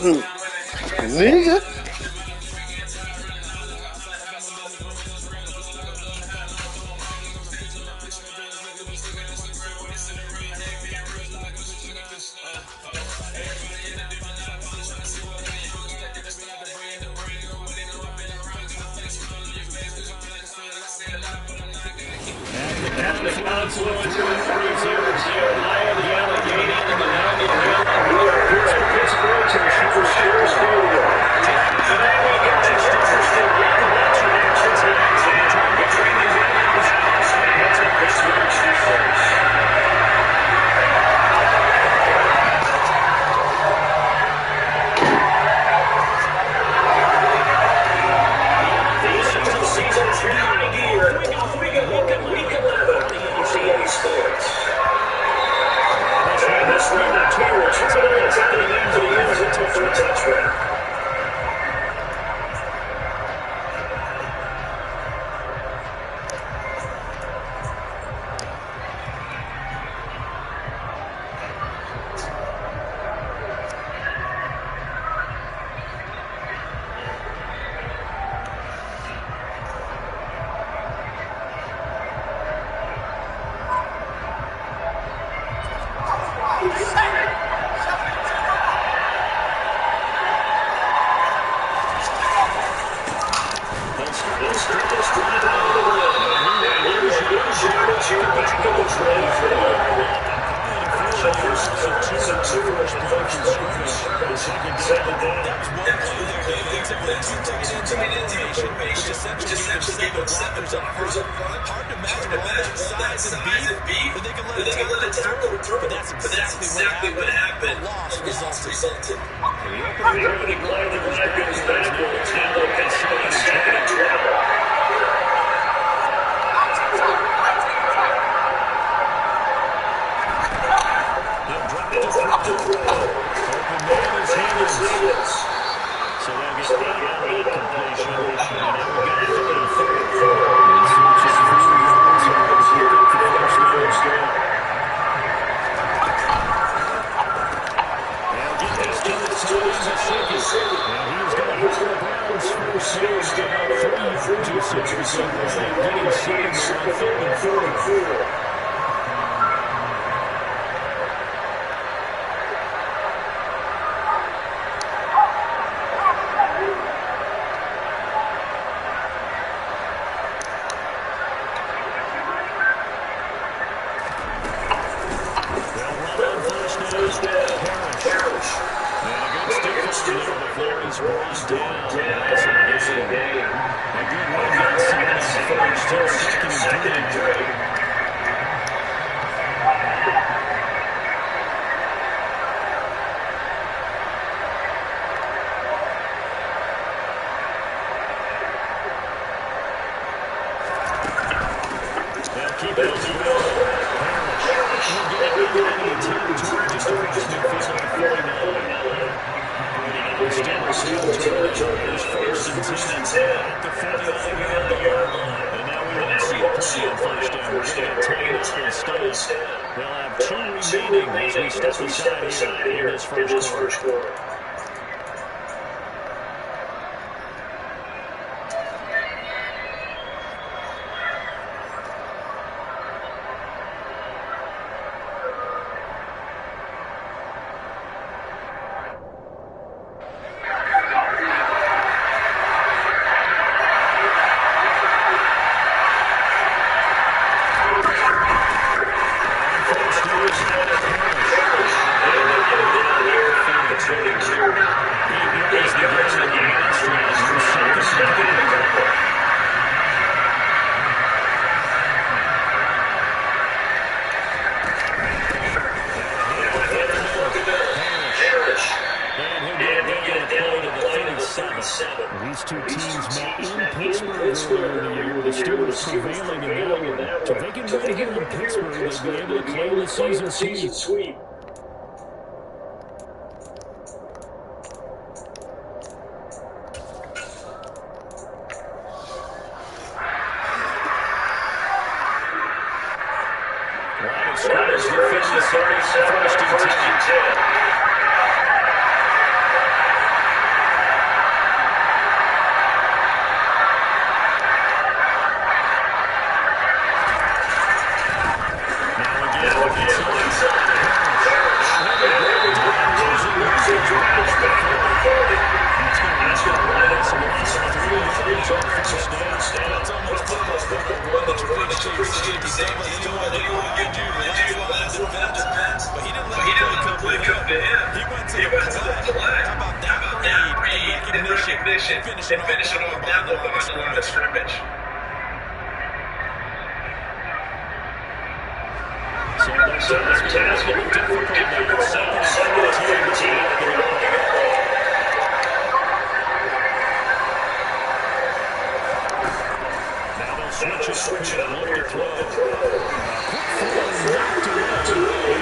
Nigga. At the confluence of the three zeros here, Miami Alligator and the Madden MML Pittsburgh to Shore Stadium. Today we get that interesting match reaction tonight between the Raiders and the Pittsburgh Steelers. Season's now in gear. Off we go in Week 11 of CA Sports. And this runner, Taylor Chapman, is heading into the end zone for a touchdown. These two teams met in Pittsburgh earlier in the year, with the Steelers prevailing in that one. So if they can win here in Pittsburgh, they'll be able to claim the season sweep. Line of scrimmage defending the 30 on 1st and 10. position and finish it on down the line of scrimmage. So their task will be difficult now. Second and 15. Now they'll switch it up here to throw. Knocked away.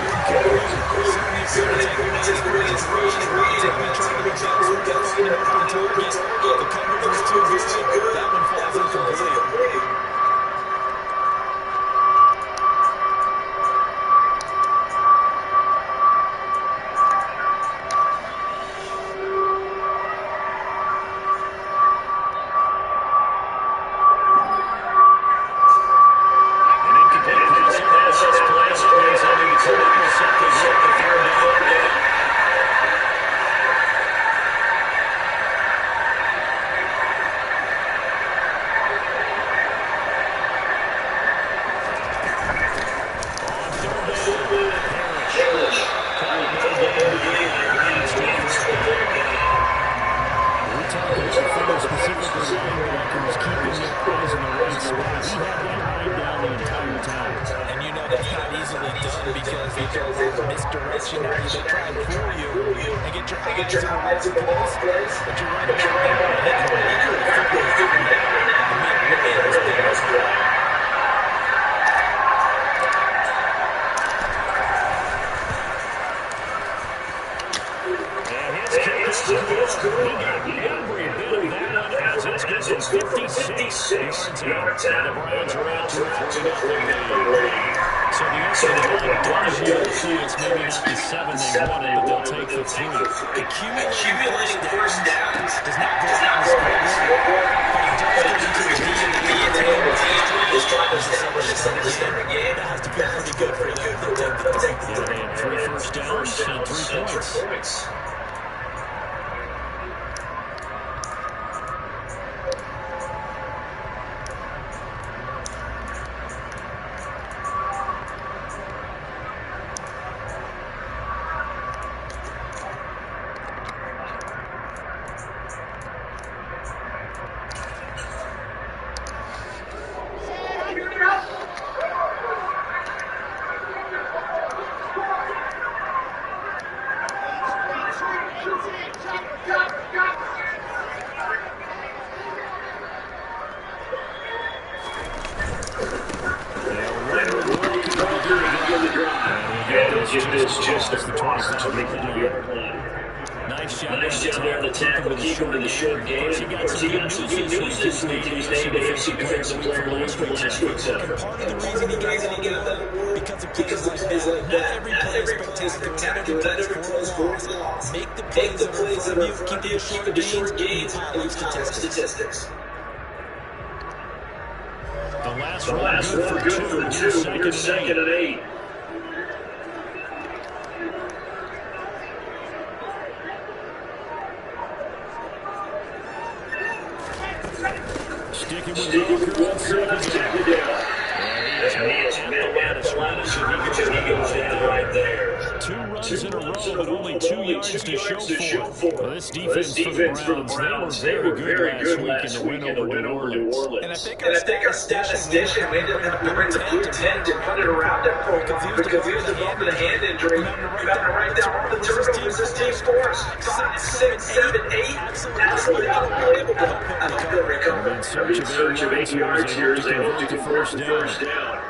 The coverage was too good. That one falls incomplete. Accumulating first downs does not go out is trying to establish a game. That has to feel pretty good for them. They had 3 first downs and 3 points. Nice job there to tackle, keep him to the short game. He got some good news this week. He's named AFC Defensive Player of last week's episode. Part of the reason he got that because of plays like that. Not every play is spectacular. Not every play is lost. Make the plays that are keep it to short gains and statistics. The last one good for 2. You're second and 8. Sticking with Walker on second down. And he is at the line of scrimmage, and he goes down right there. 2 runs in a row, but only 2 yards to show for it. Well, this defense for the Browns, they were very good last week in the win over New Orleans. And I think our statistician made it bring the blue tent to put it around that point because he was involved in a hand injury. You have to write down all the turnovers this team scores. 5, 6, 7, 8. Absolutely unbelievable. I hope they'll recover. In search of 8 yards here as they hope to convert the first down.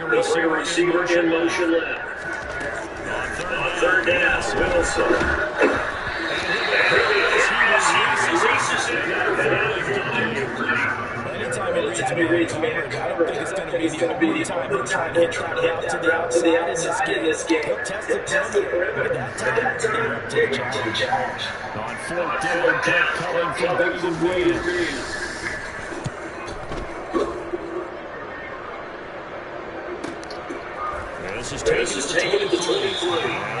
They'll bring a receiver in motion left. On third down, Wilson. Anytime he reads man coverage, I don't think it's going to be the only time he'll try to hit that route to the outside in this game. He'll test the perimeter, but that time he'll take the charge. On 4th down, coming from Green. This is taken to 23.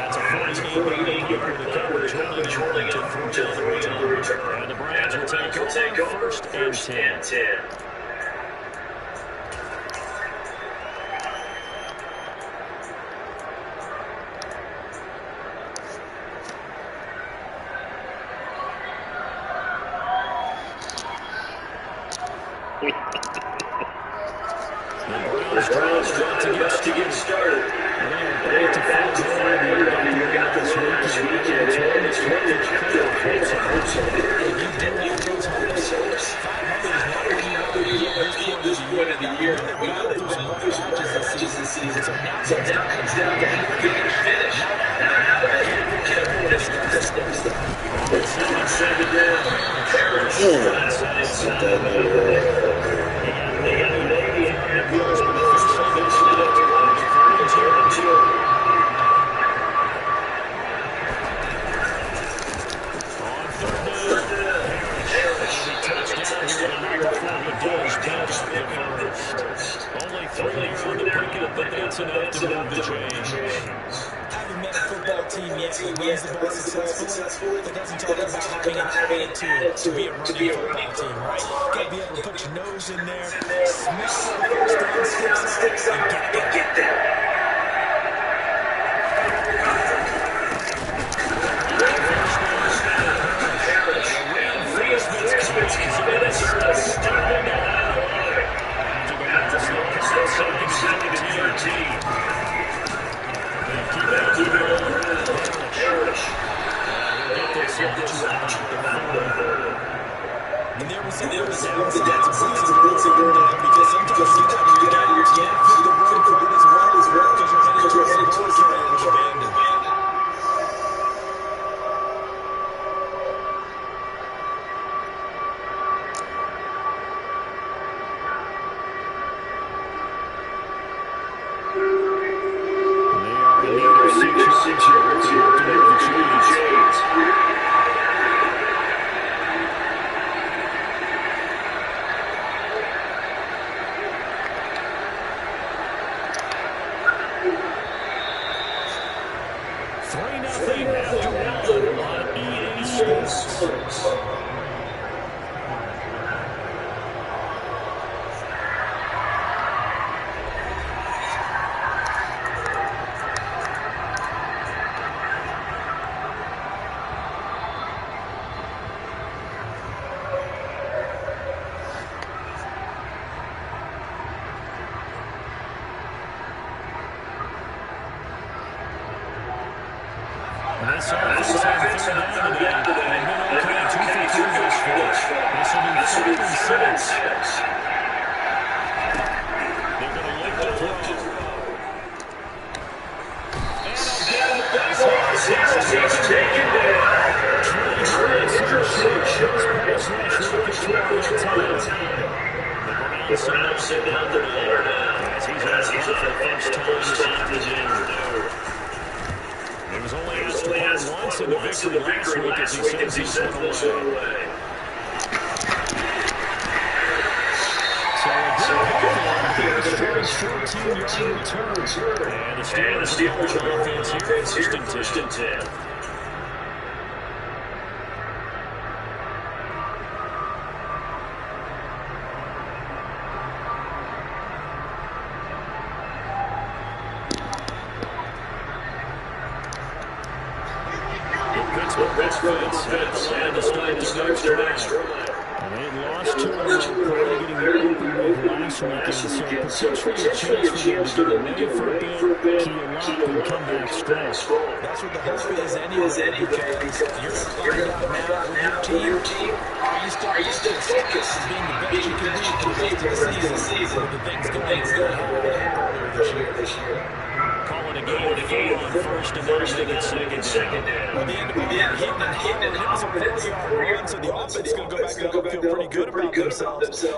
That's a 14-yard coverage, holding it until the return. And the Browns will take over first and 10. Browns about to get started. They are back to full gear. You got the win last week, and it's one that kept their hopes up. And you do have those hopes. 500 is not where you want to be at this point of the year. We know they've gone through some rough patches this season. So now it comes down to finish. Now get a hold of this stuff. It's on second down. Harris inside the middle. They got maybe a half yard, but officially they're Only 3 yards to pick up, but that's enough to move the chains. Haven't met a football team yet that runs the ball successfully, but doesn't talk about having an attitude to be a running football team, right? You gotta be able to put your nose in there, smell the first down sticks up, and get there. reinforcements coming as starting now. Second and 13. Keep it on. Harris. Get this out. And there was the downside to blitzing because sometimes you got your feet the road card as well because you're headed towards the man was abandoned.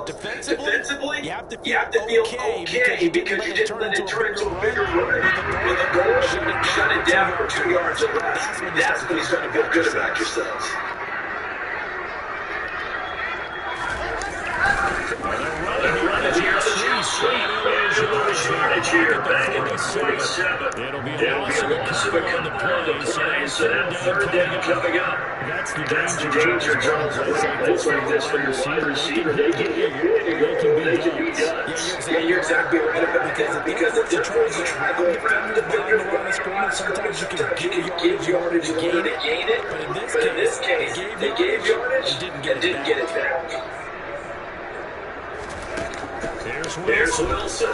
Defensively, you have to feel okay because you didn't let it turn into a bigger run with a goal shut it down for 2 yards or less. That's when you start to feel good about yourselves. It'll be a loss of a couple on the play, so third down coming up. That's the danger plays like this for your wide receiver. They can be done. Yeah, you're exactly right about that because if they're trying to go around the defender behind the scrimmage, sometimes you can give yardage to gain it. But in this case, they gave yardage and didn't get it back. There's Wilson.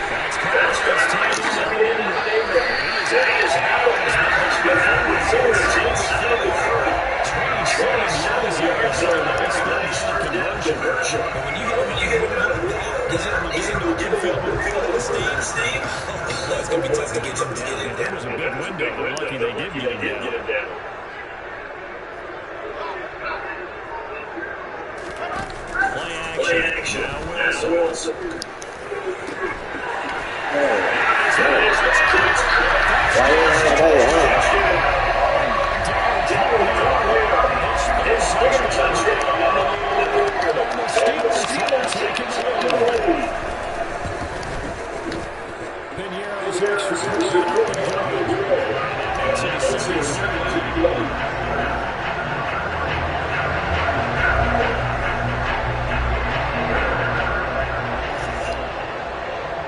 That's That's tight end. He is out of bounds before it's inside the 30. 27 yards on the third down conversion. And when you get him like that, he's able to get into open field with full steam. That's going to be tough to get him down. That was a big window. They're lucky they did get him down. Play action. Now Wilson. His first touchdown.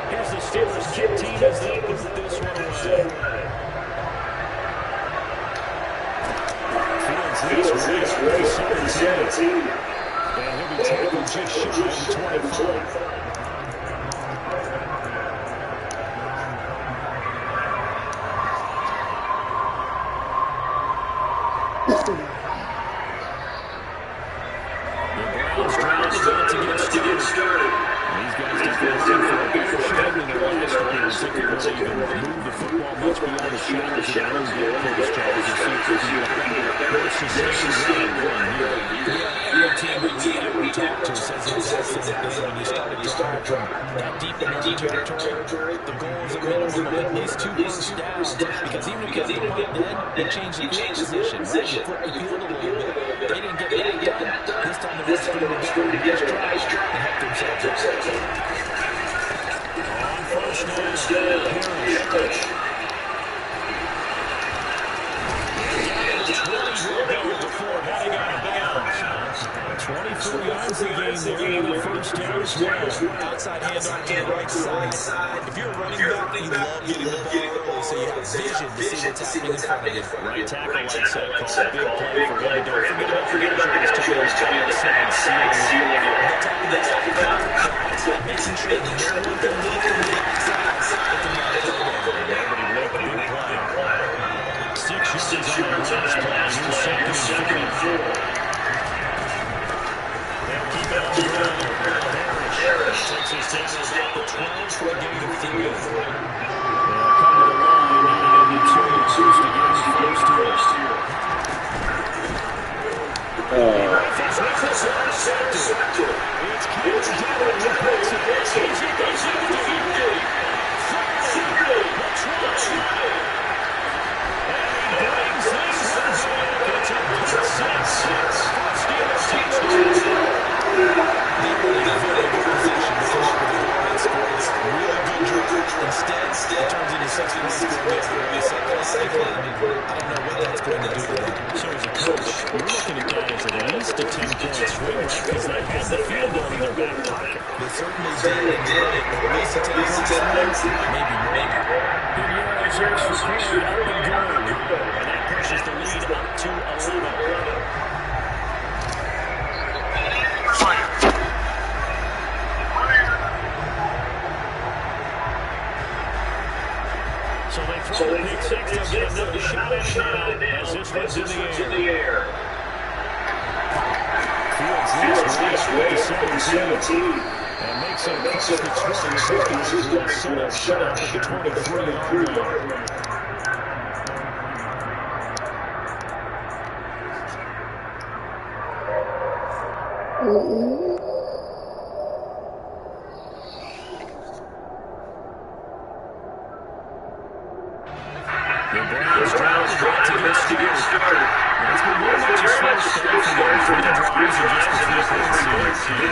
Here's the Steelers kick team as they put this one away. Fields leads race 17. And he'll be tackled just shy of 25. Because even if you get the point dead, they changed the field position. Right? They flipped the field a little bit. They didn't get that done. This time they went together and helped themselves out. On first down, Parrish. 24 yards a game there on the first down as well. Outside handoff to the right side. If you're a running back, you love getting the ball early so you have vision to see what's happening in front of you. Right tackle likes that call. Big play for him. Don't forget about Jones coming on the side, sealing it. Making sure that no one can leak on the outside. Big play. 6 yards on the last play. Here's second and 4. Parrish takes his down about the 12 for a gain of 3. They'll come to the line, needing to get his first here. It's Kevin Dillon who puts it. He's intercepted. Let's run. And he brings this one back. It's a 6. Steelers touchdown. Instead, it turns into 6 points for a I don't know what that's going to do to them. So as a coach, you're looking at that as at least a 10-point swing, right? Because they had the field goal in their back pocket. They certainly did. At least a 10-point swing, maybe more. Good yards, extra up and good. And that pushes the lead up to 11. So they pick 6 to get another shot at it as this one's in the air. Fields this way to 17. And makes it across the 20. He's going to set up at the 23-yard line. The Browns trying to get started. It's been very much a slow start for them. 3 drives and just the 3 points here.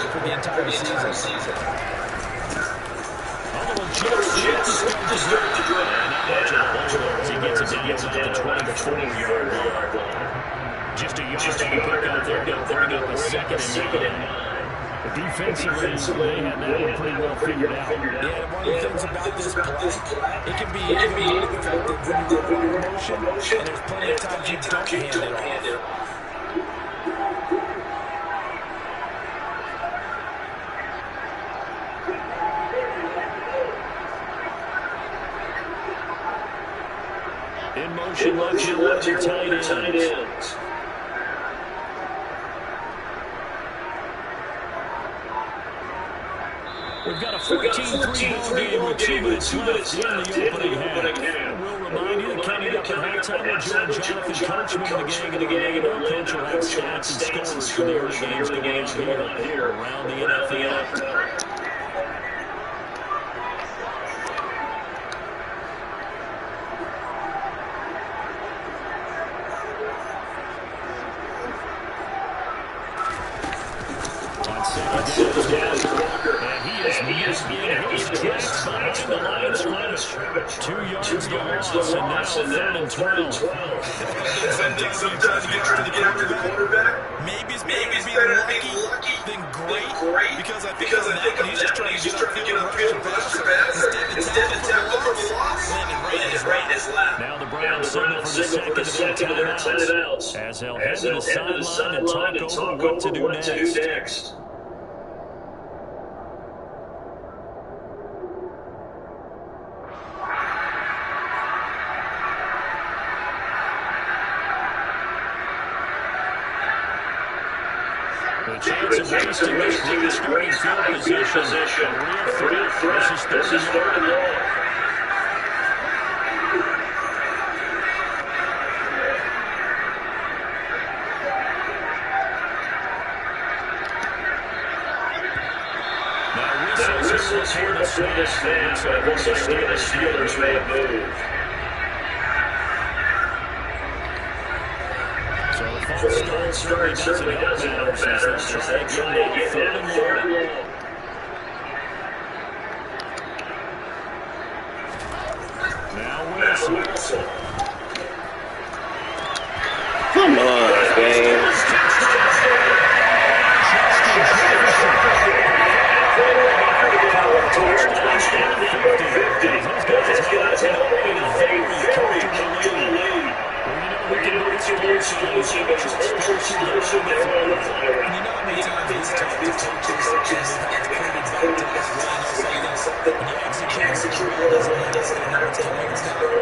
For the entire season. Although just to start the drive. Not much of a hold as he gets it down to the 24. 24-yard line. Just a yard to pick up there. Going to bring up a second and 9. Defensively, they had that one pretty well figured out. Yeah, one of the things about this play, it can be even more effective when you run motion, and there's plenty of times you don't hand it off. In motion, left your tight ends. We've got a 14-3 ball game with 2 minutes left in the opening half. We'll remind you that coming up at halftime, we'll join Jonathan Coachman and the gang in Orlando. Coach will have stats and scores for the early games going on here around the NFL. The line of scrimmage. 2 yards to loss, and now 3rd and 12. Sometimes you try to get after the quarterback. Maybe it's better to be lucky than great. Because I think he's just trying to get upfield and rush the passer. Instead of tackle for the loss, landed right in his lap. Now the Browns signal for the second of their timeouts. As they'll head to the sideline and talk over what to do next. Chance of wasting this great starting field position. A real threat. This is 3rd and long. Now whistles here before the snap. It looks like the Steelers may have moved. False start certainly doesn't help matters as they try to get that 3rd and long. Now Wilson. Come on, James. Touchdown number 50. Those guys have opened a very comfortable lead. We can reach explosive there on the fire. You know how many times these coaches have put it back to us, when you execute well, doesn't matter what's coming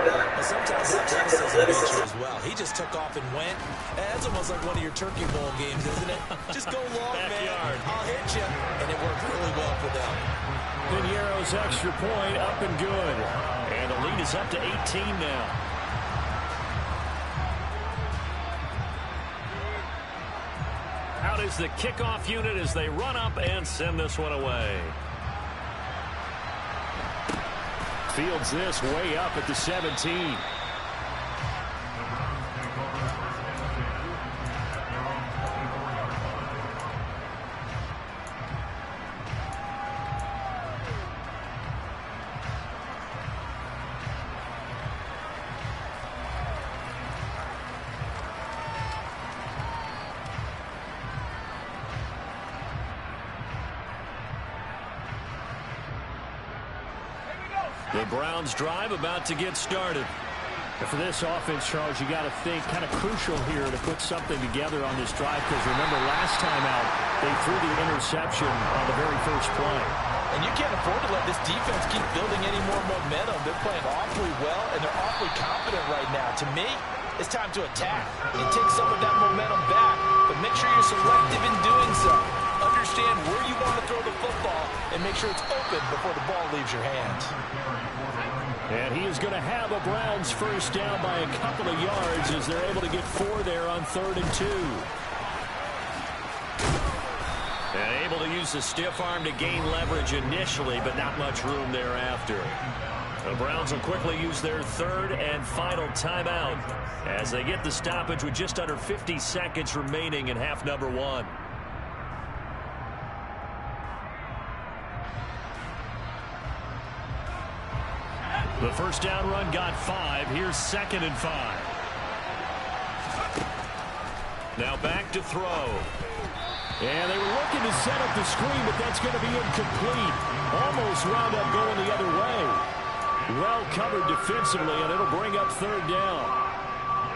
down. Sometimes athleticism nature as well. He just took off and went. That's almost like one of your Turkey Bowl games, isn't it? Just go long, man. I'll hit you. And it worked really well for them. Piniero's extra point up and good. And the lead is up to 18 now. Out is the kickoff unit as they run up and send this one away. Fields this way up at the 17. The Browns drive about to get started. For this offense, Charles, you got to think kind of crucial here to put something together on this drive, because remember last time out they threw the interception on the very first play. And you can't afford to let this defense keep building any more momentum. They're playing awfully well, and they're awfully confident right now. To me, it's time to attack and take some of that momentum back, but make sure you're selective in doing so. Understand where you want to throw the football and make sure it's open before the ball leaves your hands. And he is going to have a Browns first down by a couple of yards as they're able to get 4 there on 3rd and 2. And able to use the stiff arm to gain leverage initially, but not much room thereafter. The Browns will quickly use their 3rd and final timeout as they get the stoppage with just under 50 seconds remaining in half number 1. The first down run got 5. Here's 2nd and 5. Now back to throw. And they were looking to set up the screen, but that's going to be incomplete. Almost wound up going the other way. Well covered defensively, and it'll bring up third down.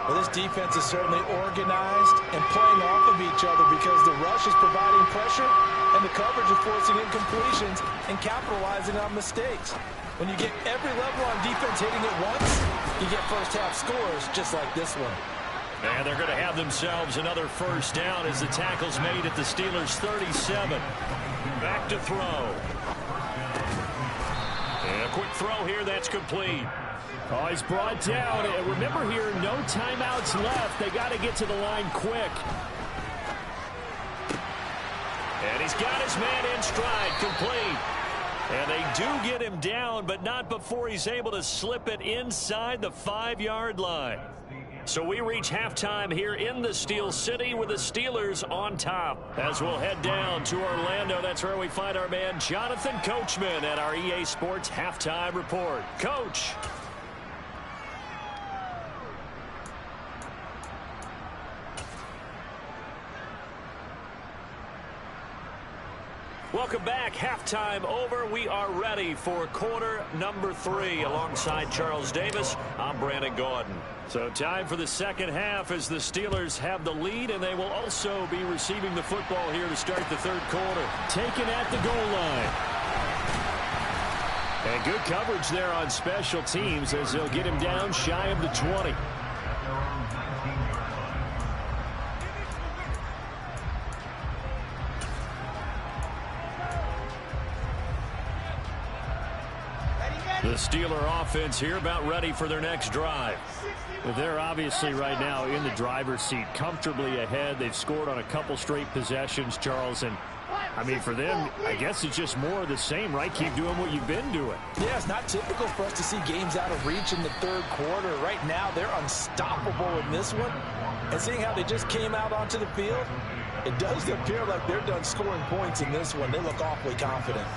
Well, this defense is certainly organized and playing off of each other because the rush is providing pressure and the coverage is forcing incompletions and capitalizing on mistakes. When you get every level on defense hitting at once, you get first-half scores just like this one. And they're going to have themselves another first down as the tackle's made at the Steelers' 37. Back to throw. And a quick throw here, that's complete. Oh, he's brought down. And remember here, no timeouts left. They got to get to the line quick. And he's got his man in stride, complete. And they do get him down, but not before he's able to slip it inside the 5-yard line. So we reach halftime here in the Steel City with the Steelers on top. As we'll head down to Orlando, that's where we find our man Jonathan Coachman at our EA Sports Halftime Report. Coach. Welcome back. Halftime over. We are ready for quarter number 3. Alongside Charles Davis, I'm Brandon Gaudin. So time for the second half as the Steelers have the lead, and they will also be receiving the football here to start the third quarter. Taken at the goal line. And good coverage there on special teams as they'll get him down shy of the 20. The Steeler offense here about ready for their next drive. They're obviously right now in the driver's seat, comfortably ahead. They've scored on a couple straight possessions, Charles. And, I mean, for them, I guess it's just more of the same, right? Keep doing what you've been doing. Yeah, it's not typical for us to see games out of reach in the third quarter. Right now, they're unstoppable in this one. And seeing how they just came out onto the field, it does appear like they're done scoring points in this one. They look awfully confident.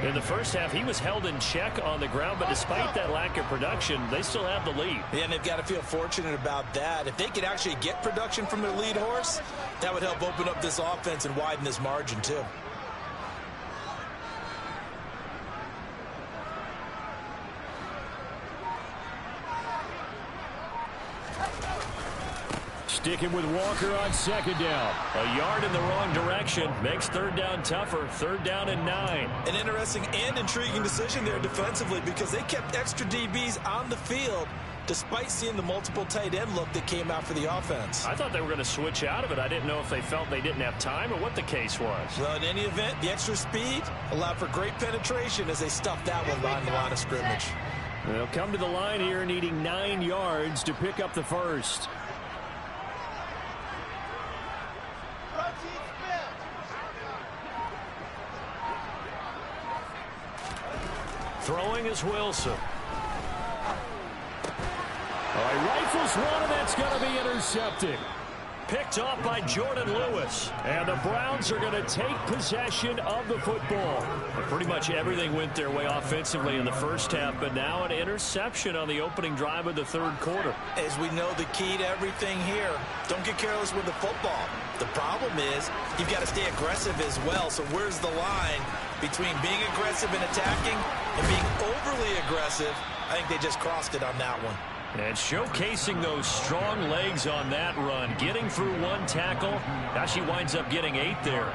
In the first half, he was held in check on the ground, but despite that lack of production, they still have the lead. Yeah, and they've got to feel fortunate about that. If they could actually get production from their lead horse, that would help open up this offense and widen this margin, too. Sticking with Walker on second down. A yard in the wrong direction makes third down tougher. Third down and 9. An interesting and intriguing decision there defensively because they kept extra DBs on the field despite seeing the multiple tight end look that came out for the offense. I thought they were going to switch out of it. I didn't know if they felt they didn't have time or what the case was. Well, in any event, the extra speed allowed for great penetration as they stuffed that one behind the line of scrimmage. They'll come to the line here needing 9 yards to pick up the first. Throwing is Wilson. All right, rifles one, and that's going to be intercepted. Picked off by Jordan Lewis. And the Browns are going to take possession of the football. And pretty much everything went their way offensively in the first half, but now an interception on the opening drive of the third quarter. As we know, the key to everything here, don't get careless with the football. The problem is you've got to stay aggressive as well. So where's the line between being aggressive and attacking and being overly aggressive? I think they just crossed it on that one. And showcasing those strong legs on that run. Getting through one tackle. Actually winds up getting 8 there.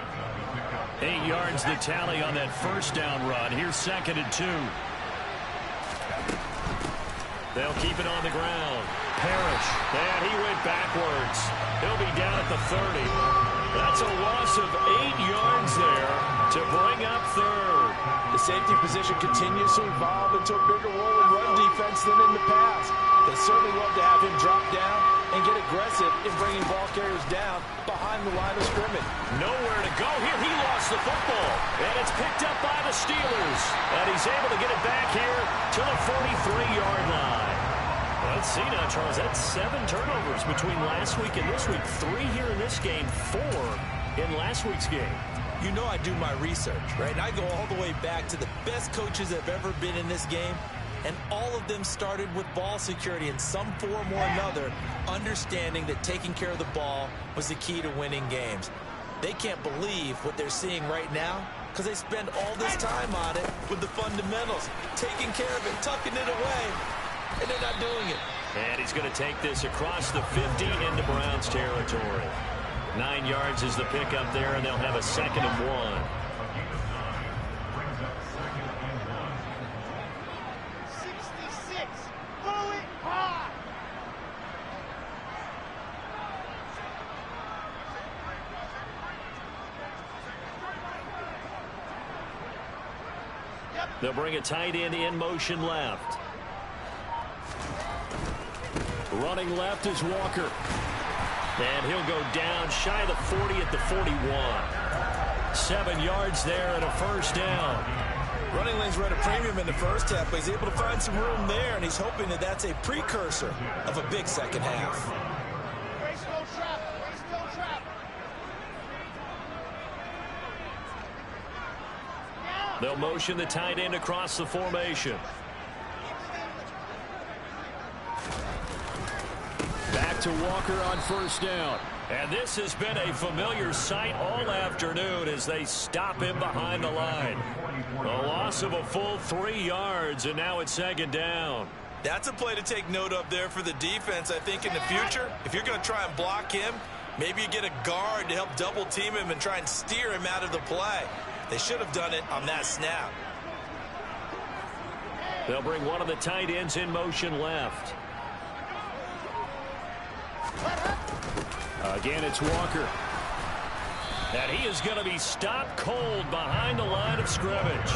8 yards the tally on that first down run. Here's second and 2. They'll keep it on the ground. Parrish. And he went backwards. He'll be down at the 30. That's a loss of 8 yards there to bring up third. The safety position continues to evolve into a bigger role in run defense than in the past. They certainly love to have him drop down and get aggressive in bringing ball carriers down behind the line of scrimmage. Nowhere to go here. He lost the football. And it's picked up by the Steelers. And he's able to get it back here to the 43-yard line. Let's see now, Charles. That's 7 turnovers between last week and this week. 3 here in this game, 4 in last week's game. You know I do my research, right? And I go all the way back to the best coaches that have ever been in this game. and all of them started with ball security in some form or another, understanding that taking care of the ball was the key to winning games. They can't believe what they're seeing right now because they spend all this time on it with the fundamentals, taking care of it, tucking it away, and they're not doing it. And he's going to take this across the 50 into Browns territory. 9 yards is the pickup there, and they'll have a 2nd and 1. They'll bring a tight end in motion left. Running left is Walker. And he'll go down shy of the 40 at the 41. 7 yards there and a first down. Running lanes were at a premium in the first half, but he's able to find some room there, and he's hoping that that's a precursor of a big second half. They'll motion the tight end across the formation. Back to Walker on first down. And this has been a familiar sight all afternoon as they stop him behind the line. A loss of a full 3 yards, and now it's 2nd down. That's a play to take note of there for the defense, I think, in the future. If you're going to try and block him, maybe you get a guard to help double team him and try and steer him out of the play. They should have done it on that snap. They'll bring one of the tight ends in motion left. Again, it's Walker. And he is going to be stopped cold behind the line of scrimmage.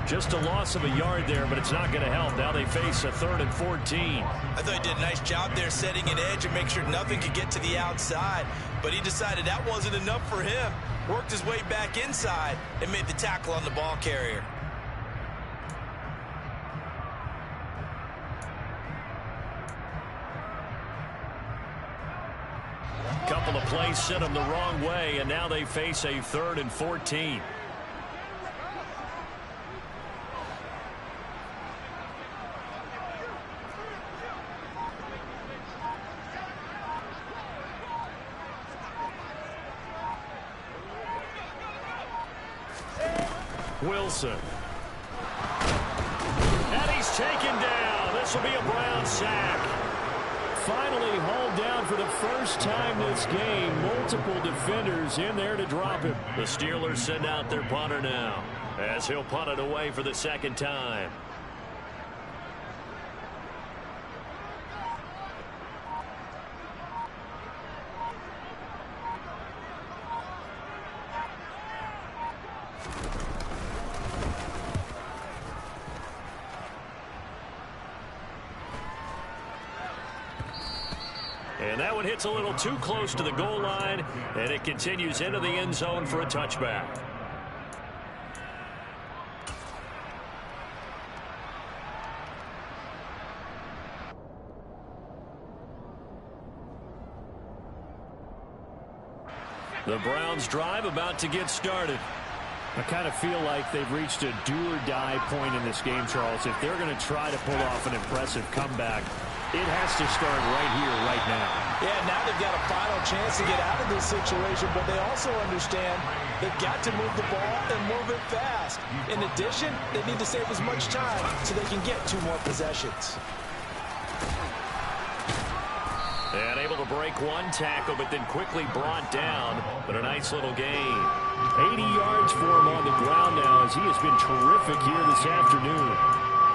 Just a loss of a yard there, but it's not going to help. Now they face a 3rd and 14. I thought he did a nice job there setting an edge and make sure nothing could get to the outside. But he decided that wasn't enough for him. Worked his way back inside and made the tackle on the ball carrier. Couple of plays sent them the wrong way, and now they face a 3rd and 14. Wilson. And he's taken down. This will be a Brown sack. Finally hauled down for the first time this game. Multiple defenders in there to drop him. The Steelers send out their punter now as he'll punt it away for the 2nd time. And that one hits a little too close to the goal line, and it continues into the end zone for a touchback. The Browns drive about to get started. I kind of feel like they've reached a do-or-die point in this game, Charles. If they're going to try to pull off an impressive comeback, it has to start right here, right now. Yeah, now they've got a final chance to get out of this situation, but they also understand they've got to move the ball and move it fast. In addition, they need to save as much time so they can get 2 more possessions. And able to break one tackle, but then quickly brought down. But a nice little gain. 80 yards for him on the ground now as he has been terrific here this afternoon.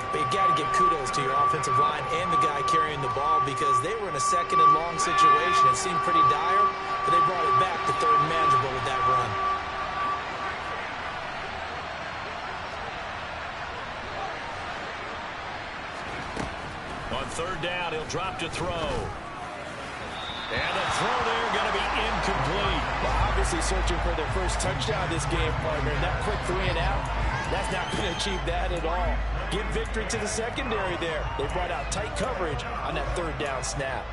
But you got to give kudos to your offensive line and the guy carrying the ball because they were in a 2nd and long situation. It seemed pretty dire, but they brought it back to 3rd and manageable with that run. On 3rd down, he'll drop to throw. And the throw there going to be incomplete. Well, obviously searching for their first touchdown this game, partner. And that quick 3 and out, that's not going to achieve that at all. Give victory to the secondary there. They brought out tight coverage on that 3rd down snap.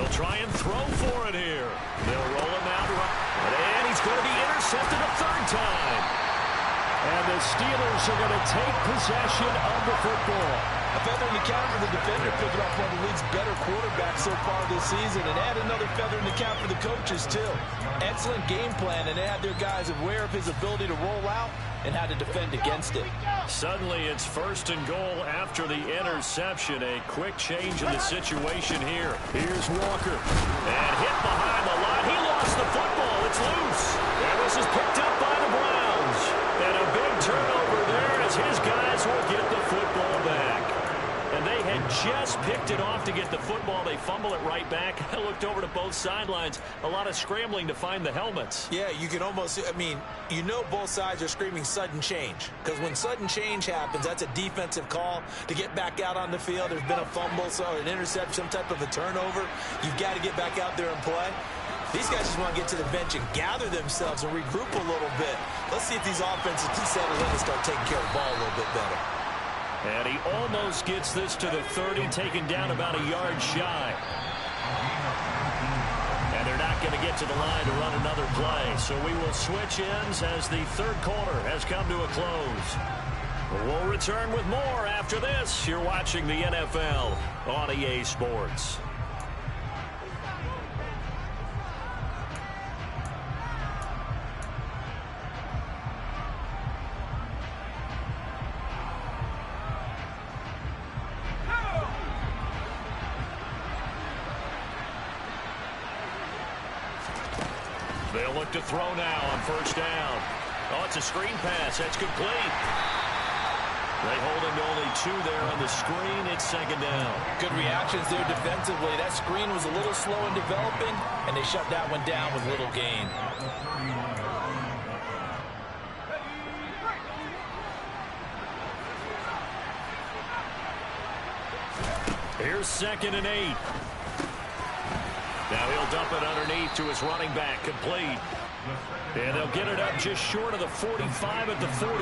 They'll try and throw for it here. They'll roll him out. And he's going to be intercepted a third time. And the Steelers are going to take possession of the football. A feather in the cap for the defender, picking off one of the league's better quarterbacks so far this season, and add another feather in the cap for the coaches, too. Excellent game plan, and they had their guys aware of his ability to roll out and how to defend against it. Suddenly, it's 1st and goal after the interception. A quick change in the situation here. Here's Walker. And hit behind the line. He lost the football. It's loose. And this is picked up by the Browns. And a big turnover there as his guys will get the football back. And they had just picked it off to get the football. They fumble it right back. I looked over to both sidelines. A lot of scrambling to find the helmets. Yeah, you can almost, you know both sides are screaming sudden change. Because when sudden change happens, that's a defensive call to get back out on the field. There's been a fumble, so an interception, some type of a turnover. You've got to get back out there and play. These guys just want to get to the bench and gather themselves and regroup a little bit. Let's see if these offenses can settle in and start taking care of the ball a little bit better. And he almost gets this to the 30, taken down about a yard shy. And they're not going to get to the line to run another play. So we will switch ends as the third quarter has come to a close. We'll return with more after this. You're watching the NFL on EA Sports. They'll look to throw now on 1st down. Oh, it's a screen pass. That's complete. They hold him to only 2 there on the screen. It's 2nd down. Good reactions there defensively. That screen was a little slow in developing, and they shut that one down with little gain. Here's 2nd and 8. Now he'll dump it underneath to his running back, complete. And they'll get it up just short of the 45 at the 44.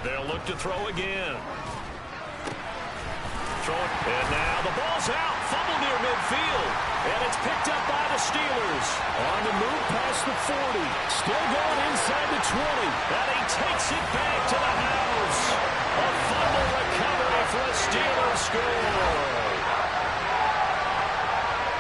They'll look to throw again. Throw it, and now the ball's out. Fumble near midfield. And it's picked up by the Steelers. On the move past the 40. Still going inside the 20. And he takes it back to the house. A fumble recovery for a Steelers score.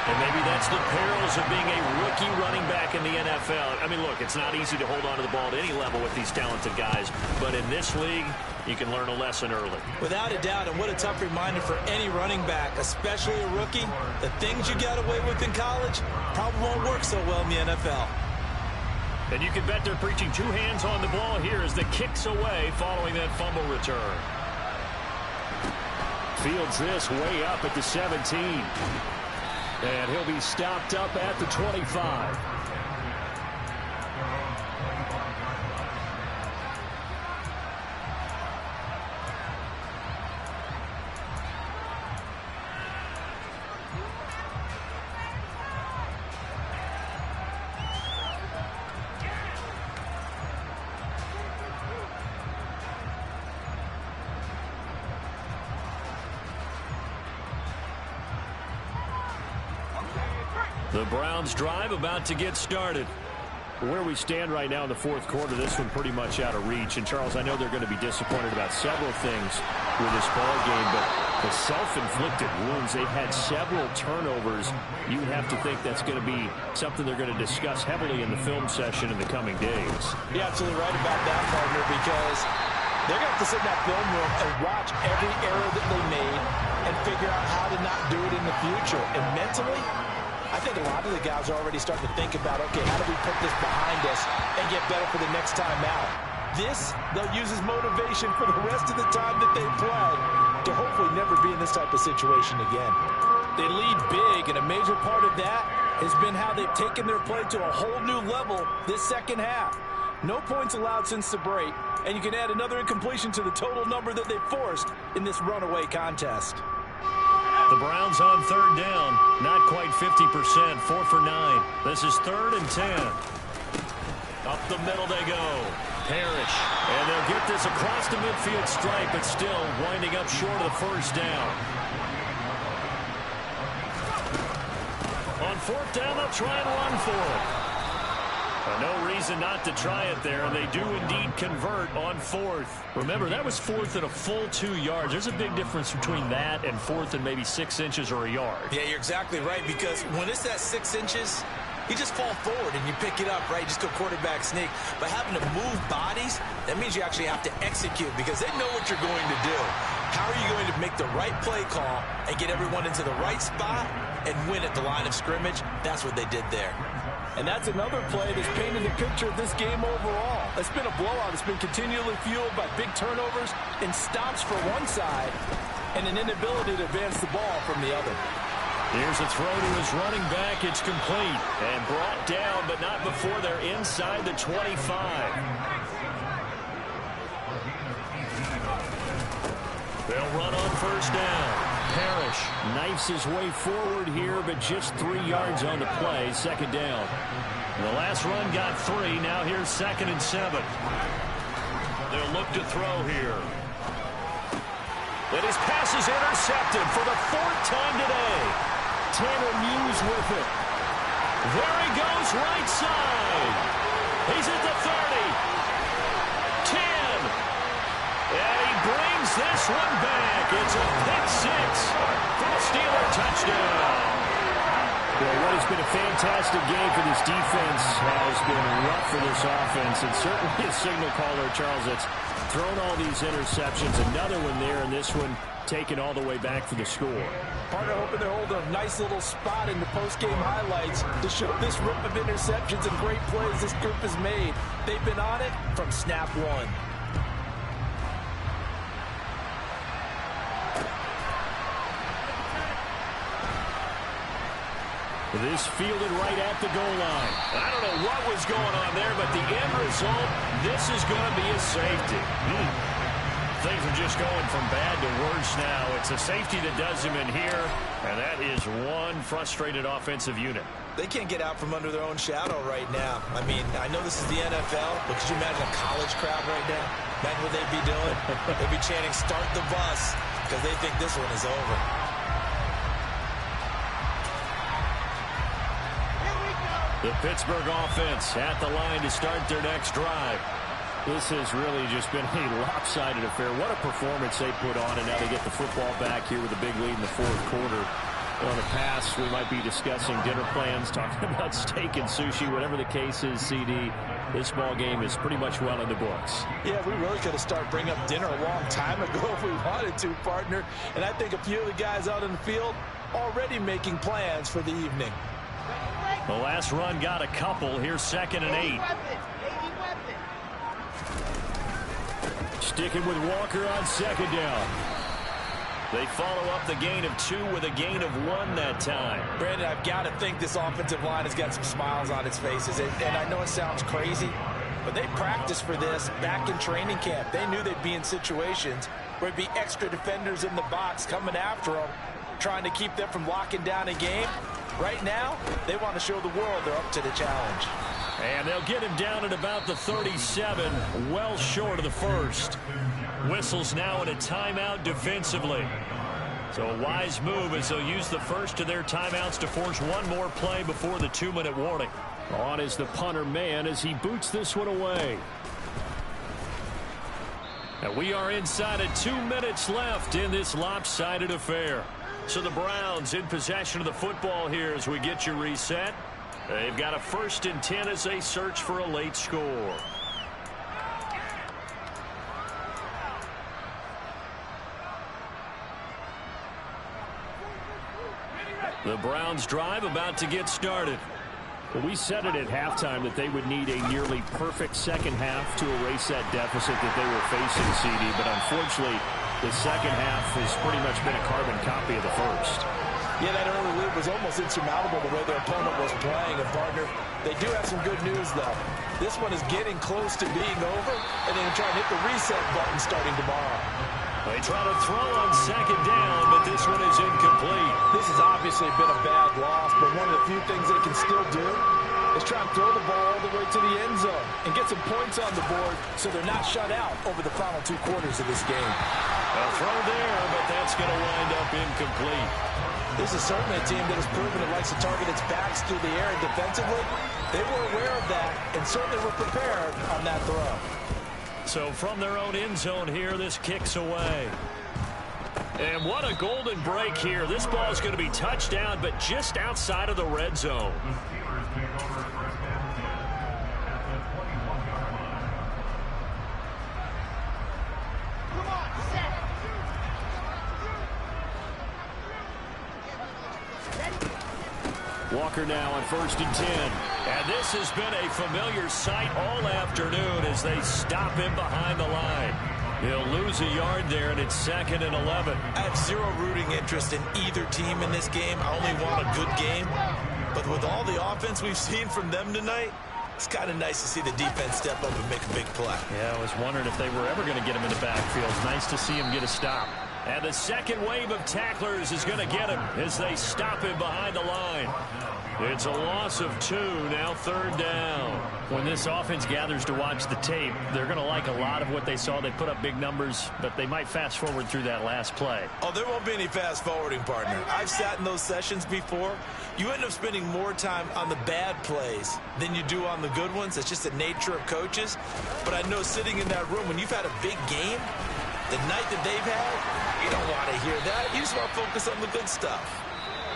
And maybe that's the perils of being a rookie running back in the NFL. I mean, look, it's not easy to hold on to the ball at any level with these talented guys. But in this league, you can learn a lesson early. Without a doubt, and what a tough reminder for any running back, especially a rookie. The things you got away with in college probably won't work so well in the NFL. And you can bet they're preaching 2 hands on the ball here as the kick's away following that fumble return. Fields this way up at the 17. And he'll be stopped up at the 25. The Browns drive about to get started. Where we stand right now in the 4th quarter, this one pretty much out of reach. And, Charles, I know they're going to be disappointed about several things with this ball game, but the self-inflicted wounds, they've had several turnovers. You have to think that's going to be something they're going to discuss heavily in the film session in the coming days. You're absolutely right about that, partner, because they're going to have to sit in that film room and watch every error that they made and figure out how to not do it in the future. And mentally, I think a lot of the guys are already starting to think about, okay, how do we put this behind us and get better for the next time out? This, they'll use as motivation for the rest of the time that they play to hopefully never be in this type of situation again. They lead big, and a major part of that has been how they've taken their play to a whole new level this second half. No points allowed since the break, and you can add another incompletion to the total number that they forced in this runaway contest. The Browns on 3rd down. Not quite 50%. 4 for 9. This is 3rd and 10. Up the middle they go. Parrish. And they'll get this across the midfield stripe, but still winding up short of the first down. On fourth down, they'll try and run for it. No reason not to try it there, and they do indeed convert on fourth. Remember, that was fourth at a full 2 yards. There's a big difference between that and fourth and maybe 6 inches or a yard. Yeah, you're exactly right, because when it's at 6 inches, you just fall forward and you pick it up, right? You just go quarterback sneak. But having to move bodies, that means you actually have to execute because they know what you're going to do. How are you going to make the right play call and get everyone into the right spot and win at the line of scrimmage? That's what they did there. And that's another play that's painted the picture of this game overall. It's been a blowout. It's been continually fueled by big turnovers and stops for one side and an inability to advance the ball from the other. Here's a throw to his running back. It's complete and brought down, but not before they're inside the 25. They'll run on first down. Parrish knifes his way forward here, but just 3 yards on the play. Second down. The last run got 3. Now here's 2nd and 7. They'll look to throw here. And his pass is intercepted for the 4th time today. Tanner Muse with it. There he goes, right side. He's at the 30. 10. And he brings this one back. It's a pick 6 for a Steeler touchdown. Well, what has been a fantastic game for this defense has been rough for this offense, and certainly a signal caller, Charles, that's thrown all these interceptions. Another one there, and this one taken all the way back for the score. Partner hoping they hold a nice little spot in the post-game highlights to show this rip of interceptions and great plays this group has made. They've been on it from snap one. This fielded right at the goal line. I don't know what was going on there, but the end result, this is going to be a safety. Things are just going from bad to worse now. It's a safety that does him in here, and that is one frustrated offensive unit. They can't get out from under their own shadow right now. I mean, I know this is the NFL, but could you imagine a college crowd right now? Imagine what they'd be doing. They'd be chanting, "Start the bus," because they think this one is over. The Pittsburgh offense at the line to start their next drive. This has really just been a lopsided affair. What a performance they put on, and now they get the football back here with a big lead in the 4th quarter. On the pass, we might be discussing dinner plans, talking about steak and sushi, whatever the case is, CD. This ball game is pretty much well in the books. Yeah, we really could have started bringing up dinner a long time ago if we wanted to, partner. And I think a few of the guys out in the field already making plans for the evening. The last run got a couple. Here's 2nd and 8. Sticking with Walker on 2nd down. They follow up the gain of 2 with a gain of 1 that time. Brandon, I've got to think this offensive line has got some smiles on its faces. And I know it sounds crazy, but they practiced for this back in training camp. They knew they'd be in situations where there'd be extra defenders in the box coming after them, trying to keep them from locking down a game. Right now, they want to show the world they're up to the challenge. And they'll get him down at about the 37, well short of the first. Whistles now in a timeout defensively. So a wise move as they'll use the first of their timeouts to force one more play before the 2-minute warning. On is the punter man as he boots this one away. And we are inside of 2 minutes left in this lopsided affair. So the Browns in possession of the football here as we get you reset. They've got a 1st and 10 as they search for a late score. The Browns drive about to get started. Well, we said it at halftime that they would need a nearly perfect second half to erase that deficit that they were facing, CD, but unfortunately the second half has pretty much been a carbon copy of the first. Yeah, that early lead was almost insurmountable the way their opponent was playing. And, partner, they do have some good news, though. This one is getting close to being over, and they're going to try and hit the reset button starting tomorrow. They try to throw on 2nd down, but this one is incomplete. This has obviously been a bad loss, but one of the few things they can still do is try and throw the ball all the way to the end zone and get some points on the board so they're not shut out over the final 2 quarters of this game. A throw there, but that's going to wind up incomplete. This is certainly a team that has proven it likes to target its backs through the air and defensively. They were aware of that and certainly were prepared on that throw. So from their own end zone here, this kicks away. And what a golden break here. This ball is going to be touchdown, but just outside of the red zone. Walker now on 1st and 10. And this has been a familiar sight all afternoon as they stop him behind the line. He'll lose a yard there, and it's 2nd and 11. I have zero rooting interest in either team in this game. I only want a good game. But with all the offense we've seen from them tonight, it's kind of nice to see the defense step up and make a big play. Yeah, I was wondering if they were ever going to get him in the backfield. It's nice to see him get a stop. And the second wave of tacklers is going to get him as they stop him behind the line. It's a loss of 2, now 3rd down. When this offense gathers to watch the tape, they're going to like a lot of what they saw. They put up big numbers, but they might fast forward through that last play. Oh, there won't be any fast forwarding, partner. I've sat in those sessions before. You end up spending more time on the bad plays than you do on the good ones. It's just the nature of coaches. But I know sitting in that room, when you've had a big game, the night that they've had, you don't want to hear that. You just want to focus on the good stuff.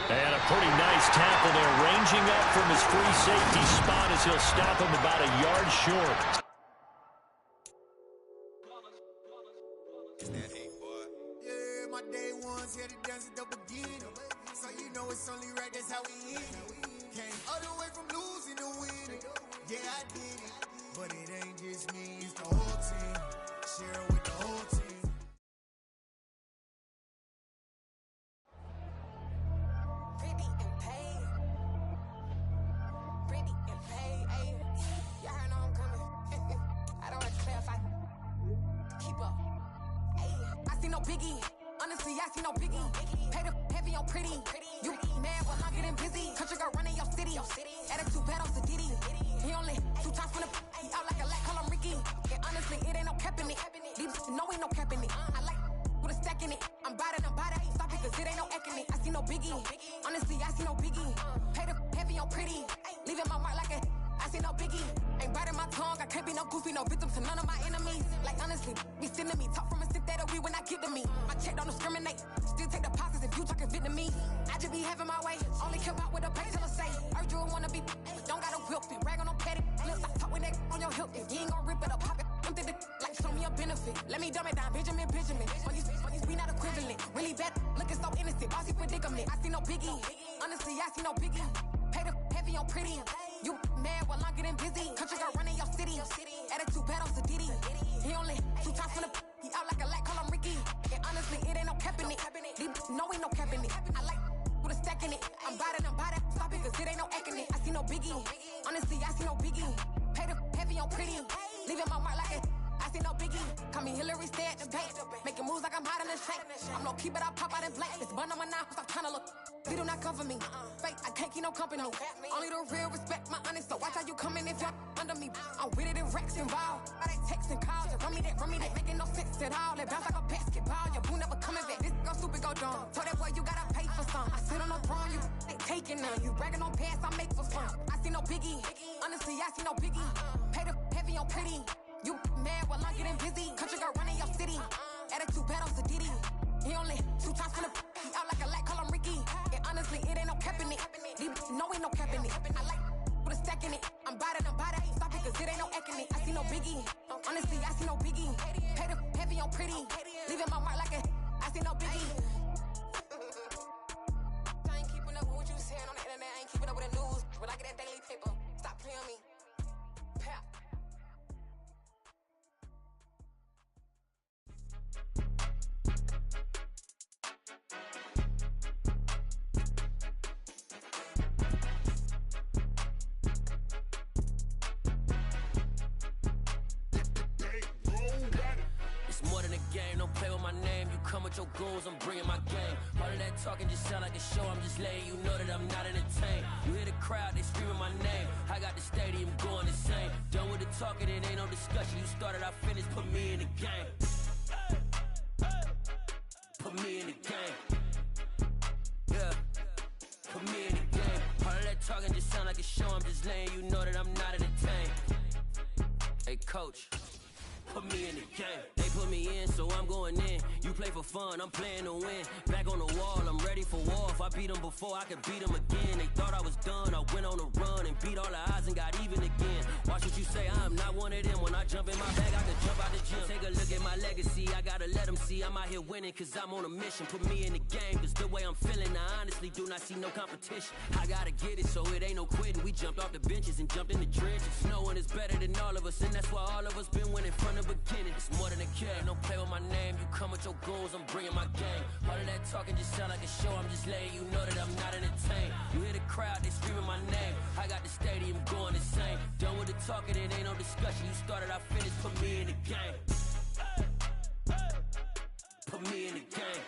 And a pretty nice tackle there, ranging up from his free safety spot as he'll stop him about a yard short. Yeah, my day ones here to dance at the beginning. So you know it's only right, that's how we end it. Came all the way from losing to winning. Yeah, I did it. But it ain't just me, it's the whole team. Share it with the whole team. Biggie, honestly, I see no biggie. Pay the heavy on pretty. You mad while I'm getting busy. Country girl running your city. Attitude bad on the Diddy. He only 2 times from the he out like a lack, call him Ricky. And honestly, it ain't no cap in it. These know ain't no cap in it. I like with a stack in it. I'm bad. Stop it, cause it ain't no eck in it. I see no biggie. Honestly, I see no biggie. Pay the heavy on pretty. Leaving my mark like a I see no biggie. Ain't biting my tongue. I can't be no goofy, no victim to none of my enemies. Like honestly, be sending me talk from a stick that'll be when I get to me. My check don't discriminate. Still take deposits if you talking Vietnamese. I just be having my way. Only care about what the pay teller say. Urge you wanna be, don't gotta whip it. Rag on no petty. Let's stop talk with that on your hip. If you ain't gon' rip it up, pop it. Empty the like show me a benefit. Let me dumb it down, Benjamin. On these we not equivalent. Really bad, looking so innocent. Bossy predicament. I see no biggie. Honestly, I see no biggie. Pay the heavy on pretty. You mad while I'm getting busy. Country girl running your city. Attitude bad on the Diddy. He only 2 times from the he out like a lack, call him Ricky. And honestly, it ain't no cap in it. These know ain't no cap in it. I like with a stack in it. I'm bad. Stop it, cause it ain't no eck in it. I see no biggie. Honestly, I see no biggie. Pay the heavy on pretty. Leaving my mark like a I see no biggie. Call me Hillary, stay at the bank. Making moves like I'm hiding in shape. I'm low key, but I pop out in blank. It's bun on my knife, stop trying to look. They do not come for me. Fake, I can't keep no company. Only the real respect my honest. So watch how you coming if you're under me. I'm with it in Rex involved. I they text and calls. Run me that. Making no sense at all. They bounce like a basketball. Your boo never coming back. This go stupid, go dumb. Told that boy you gotta pay for some. I sit on no throne, you ain't taking none. You bragging on pants, I make for fun. I see no biggie. Honestly, I see no biggie. Pay the heavy on pretty. You mad while I'm getting busy. Country girl running your city. Attitude bad on the Diddy. He only 2 times from the he out like a lack, call him Ricky. And honestly, it ain't no cap in it. These know ain't no cap in it. I like with a stack in it. I'm bad. Stop it, cause it ain't no eck in it. I see no biggie. Honestly, I see no biggie. Pay the heavy on pretty. Leaving my mark like a I see no biggie. I ain't keeping up with what you saying on the internet. I ain't keeping up with the news. When I get that daily paper, stop playing me. Pap. game, don't play with my name. You come with your goons, I'm bringing my game. All of that talking just sound like a show, I'm just letting you know that I'm not entertained. You hear the crowd, they screaming my name. I got the stadium going insane. Done with the talking, it ain't no discussion. You started, I finished, put me in the game. Put me in the game. Yeah, put me in the game. All of that talking just sound like a show, I'm just letting you know that I'm not entertained. Hey coach, put me in the game. They put me in, so I'm going in. You play for fun, I'm playing to win. Back on the wall, I'm ready for war. If I beat them before, I could beat them again. They thought I was done, I went on a run and beat all the odds and got even again. Watch what you say, I'm not one of them. When I jump in my bag, I can jump out the gym. Take a look at my legacy, I gotta let them see I'm out here winning, cause I'm on a mission. Put me in the game, cause the way I'm feeling, I honestly do not see no competition. I gotta get it, so it ain't no quitting. We jumped off the benches and jumped in the trenches. No one is better than all of us, and that's why all of us been winning from the beginning. It's more than a game, don't play with my name. You come with your goons, I'm bringing my game. All of that talking just sound like a show, I'm just letting you know that I'm not entertained. You hear the crowd, they screaming my name. I got the stadium going insane. Done with the talking, it ain't no discussion. You started, I finished, put me in the game. Put me in the game.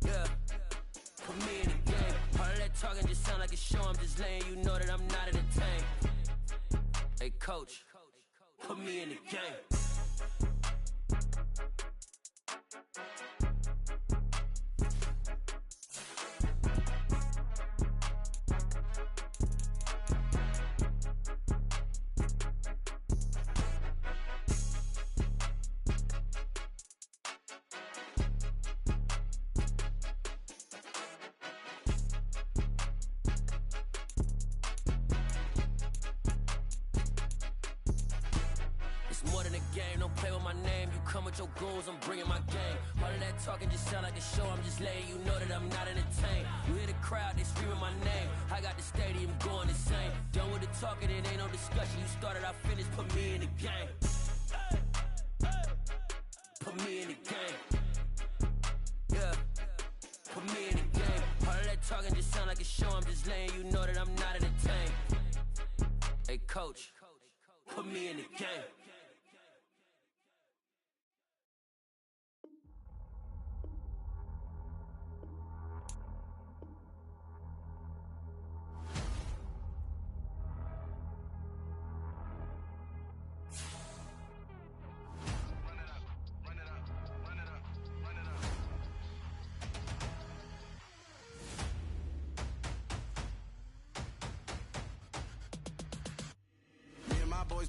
Yeah, put me in the game. All of that talking just sound like a show, I'm just letting you know that I'm not entertained. Hey coach, put me in the game. Your goals, I'm bringing my game. All of that talking just sound like a show, I'm just letting you know that I'm not entertained. You hear the crowd, they screaming my name. I got the stadium going insane. Done with the talking, it ain't no discussion. You started, I finished, put me in the game. Put me in the game. Yeah, put me in the game. All of that talking just sound like a show, I'm just letting you know that I'm not entertained. Hey coach, put me in the game.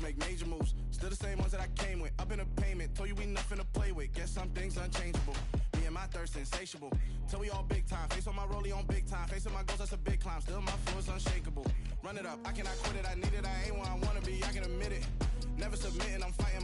Make major moves, still the same ones that I came with. Up in a payment, told you we nothing to play with. Guess some things unchangeable. Me and my thirst insatiable. Till we all big time. Face on my rollie on big time. Facing my goals, that's a big climb. Still my flow is unshakable. Run it up, I cannot quit it. I need it, I ain't where I wanna be. I can admit it. Never submitting, I'm fighting my